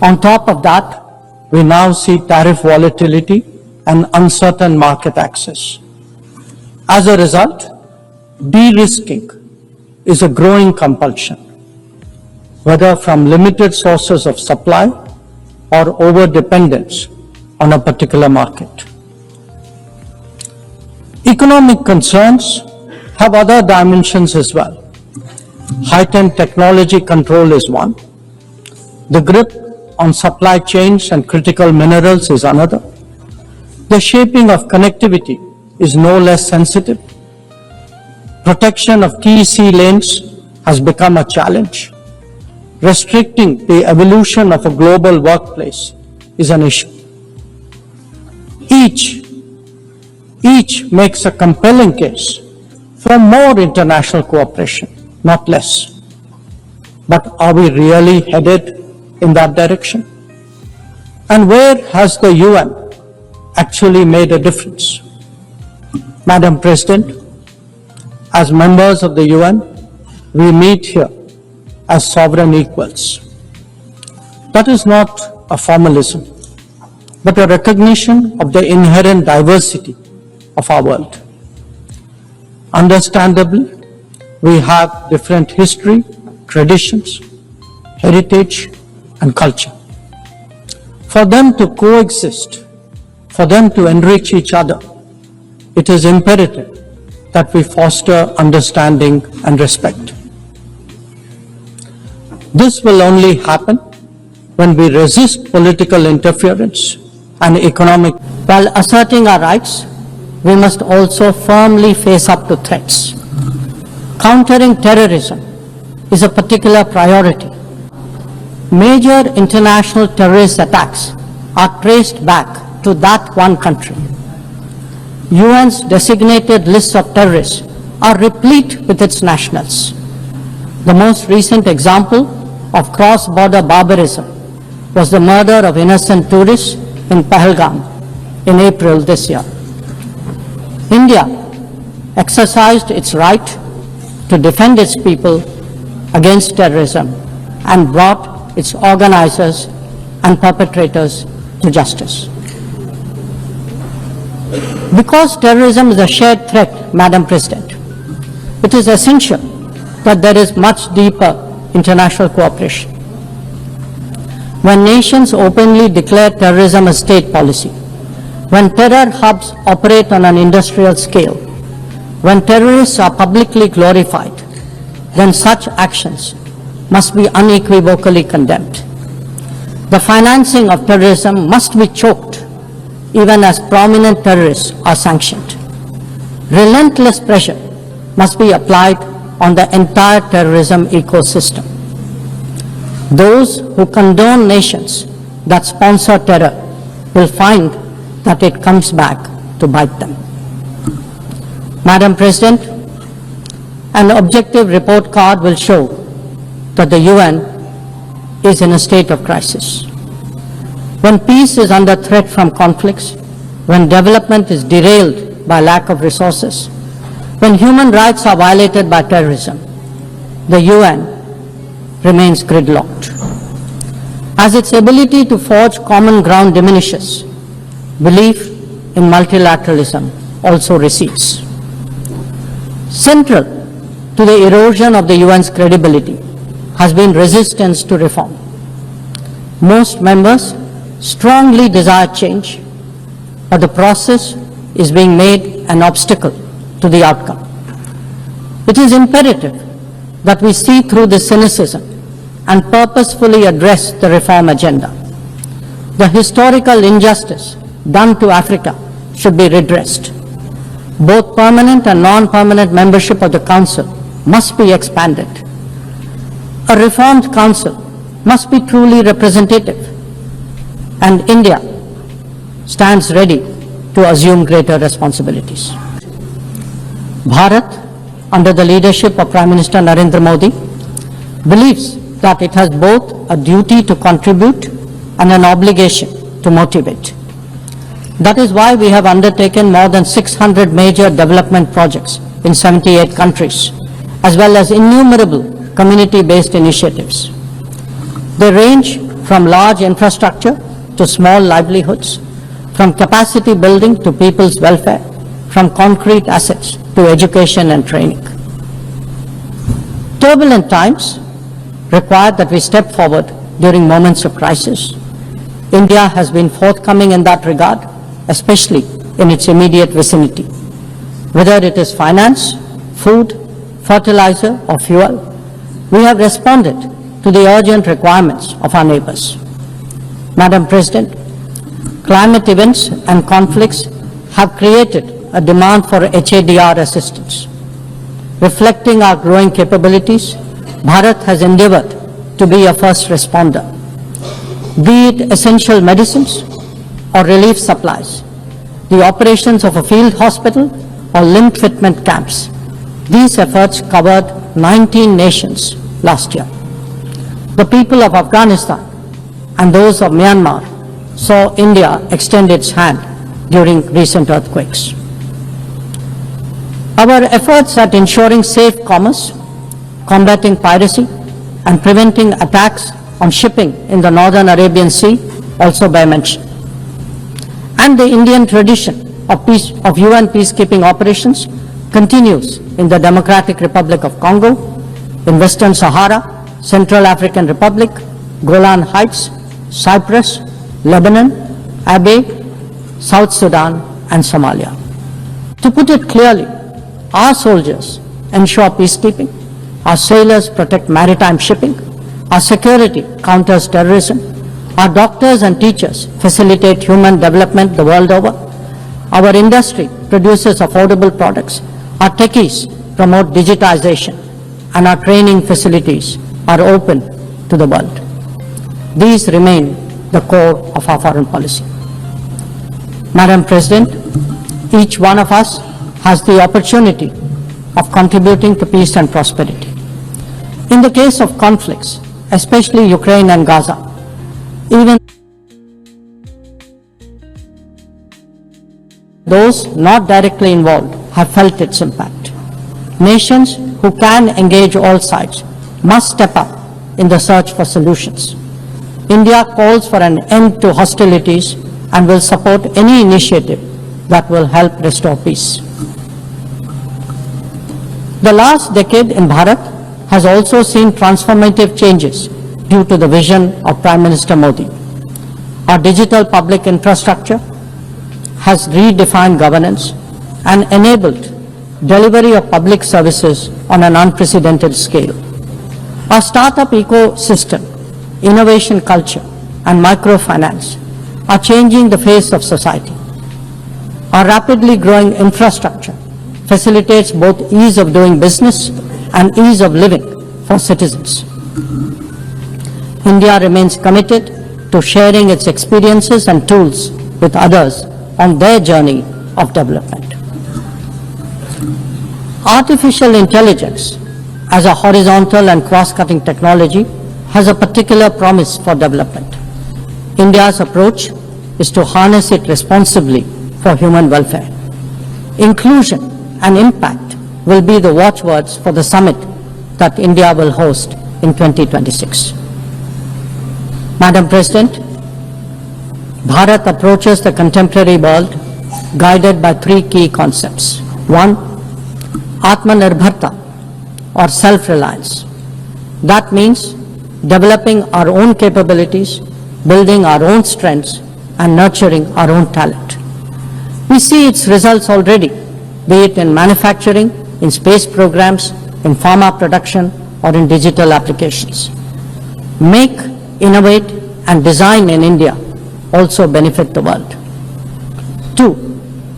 On top of that, we now see tariff volatility and uncertain market access. As a result, de-risking is a growing compulsion, whether from limited sources of supply or over-dependence on a particular market. Economic concerns have other dimensions as well. Heightened technology control is one. The grip on supply chains and critical minerals is another. The shaping of connectivity is no less sensitive. Protection of key sea lanes has become a challenge. Restricting the evolution of a global workplace is an issue. Each makes a compelling case for more international cooperation, not less. But are we really headed in that direction? And where has the UN actually made a difference? Madam President, as members of the UN, we meet here as sovereign equals. That is not a formalism, but a recognition of the inherent diversity of our world. Understandably, we have different history, traditions, heritage, and culture. For them to coexist, for them to enrich each other, it is imperative that we foster understanding and respect. This will only happen when we resist political interference and economic. While asserting our rights, we must also firmly face up to threats. Countering terrorism is a particular priority. Major international terrorist attacks are traced back to that one country. UN's designated lists of terrorists are replete with its nationals. The most recent example of cross-border barbarism was the murder of innocent tourists in Pahalgam in April this year. India exercised its right to defend its people against terrorism and brought its organizers and perpetrators to justice. Because terrorism is a shared threat, Madam President, it is essential that there is much deeper international cooperation. When nations openly declare terrorism a state policy, when terror hubs operate on an industrial scale, when terrorists are publicly glorified, then such actions must be unequivocally condemned. The financing of terrorism must be choked, even as prominent terrorists are sanctioned. Relentless pressure must be applied on the entire terrorism ecosystem. Those who condone nations that sponsor terror will find that it comes back to bite them. Madam President, an objective report card will show that the UN is in a state of crisis. When peace is under threat from conflicts, when development is derailed by lack of resources, when human rights are violated by terrorism, the UN remains gridlocked. As its ability to forge common ground diminishes, belief in multilateralism also recedes. Central to the erosion of the UN's credibility has been resistance to reform. Most members strongly desire change, but the process is being made an obstacle to the outcome. It is imperative that we see through this cynicism and purposefully address the reform agenda. The historical injustice done to Africa should be redressed. Both permanent and non-permanent membership of the Council must be expanded. A reformed Council must be truly representative, and India stands ready to assume greater responsibilities. Bharat, under the leadership of Prime Minister Narendra Modi, believes that it has both a duty to contribute and an obligation to motivate. That is why we have undertaken more than 600 major development projects in 78 countries, as well as innumerable community-based initiatives. They range from large infrastructure to small livelihoods, from capacity building to people's welfare, from concrete assets to education and training. Turbulent times require that we step forward during moments of crisis. India has been forthcoming in that regard, especially in its immediate vicinity. Whether it is finance, food, fertilizer or fuel, we have responded to the urgent requirements of our neighbors. Madam President, climate events and conflicts have created a demand for HADR assistance. Reflecting our growing capabilities, Bharat has endeavored to be a first responder. Be it essential medicines or relief supplies, the operations of a field hospital or limb fitment camps, these efforts covered 19 nations last year. The people of Afghanistan and those of Myanmar saw India extend its hand during recent earthquakes. Our efforts at ensuring safe commerce, combating piracy, and preventing attacks on shipping in the Northern Arabian Sea also bear mention. And the Indian tradition of UN peacekeeping operations continues in the Democratic Republic of Congo, in Western Sahara, Central African Republic, Golan Heights, Cyprus, Lebanon, Abyei, South Sudan, and Somalia. To put it clearly, our soldiers ensure peacekeeping, our sailors protect maritime shipping, our security counters terrorism, our doctors and teachers facilitate human development the world over, our industry produces affordable products, our techies promote digitization, and our training facilities are open to the world. These remain the core of our foreign policy. Madam President, each one of us has the opportunity of contributing to peace and prosperity. In the case of conflicts, especially Ukraine and Gaza, even those not directly involved have felt its impact. Nations who can engage all sides must step up in the search for solutions. India calls for an end to hostilities and will support any initiative that will help restore peace. The last decade in Bharat has also seen transformative changes due to the vision of Prime Minister Modi. Our digital public infrastructure has redefined governance and enabled delivery of public services on an unprecedented scale. Our startup ecosystem, innovation culture, and microfinance are changing the face of society. Our rapidly growing infrastructure facilitates both ease of doing business and ease of living for citizens. India remains committed to sharing its experiences and tools with others on their journey of development. Artificial intelligence as a horizontal and cross-cutting technology has a particular promise for development. India's approach is to harness it responsibly for human welfare. Inclusion and impact will be the watchwords for the summit that India will host in 2026. Madam President, Bharat approaches the contemporary world guided by three key concepts. One, Atmanirbharta or self-reliance. That means developing our own capabilities, building our own strengths, and nurturing our own talent. We see its results already, be it in manufacturing, in space programs, in pharma production, or in digital applications. Make, innovate, and design in India also benefit the world. 2.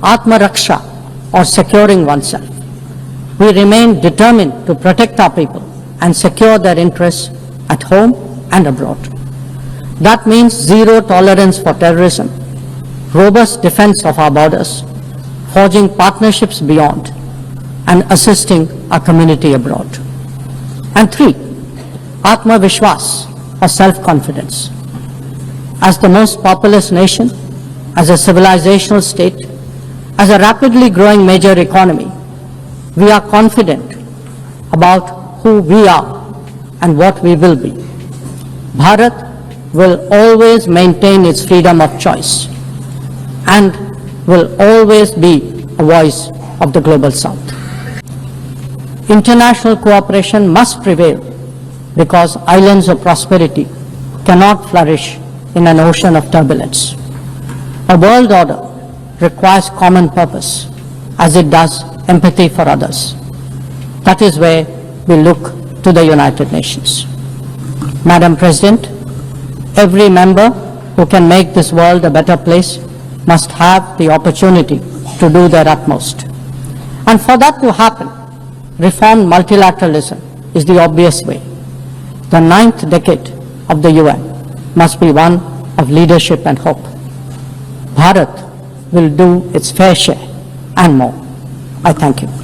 Atmaraksha, or securing oneself. We remain determined to protect our people and secure their interests at home and abroad. That means zero tolerance for terrorism, robust defense of our borders, forging partnerships beyond, and assisting our community abroad. And 3, Atma Vishwas, or self-confidence. As the most populous nation, as a civilizational state, as a rapidly growing major economy, we are confident about who we are and what we will be. Bharat will always maintain its freedom of choice and will always be a voice of the Global South. International cooperation must prevail because islands of prosperity cannot flourish in an ocean of turbulence. A world order requires common purpose as it does empathy for others. That is where we look to the United Nations. Madam President, every member who can make this world a better place must have the opportunity to do their utmost. And for that to happen, reformed multilateralism is the obvious way. The 9th decade of the UN must be one of leadership and hope. Bharat will do its fair share and more. I thank you.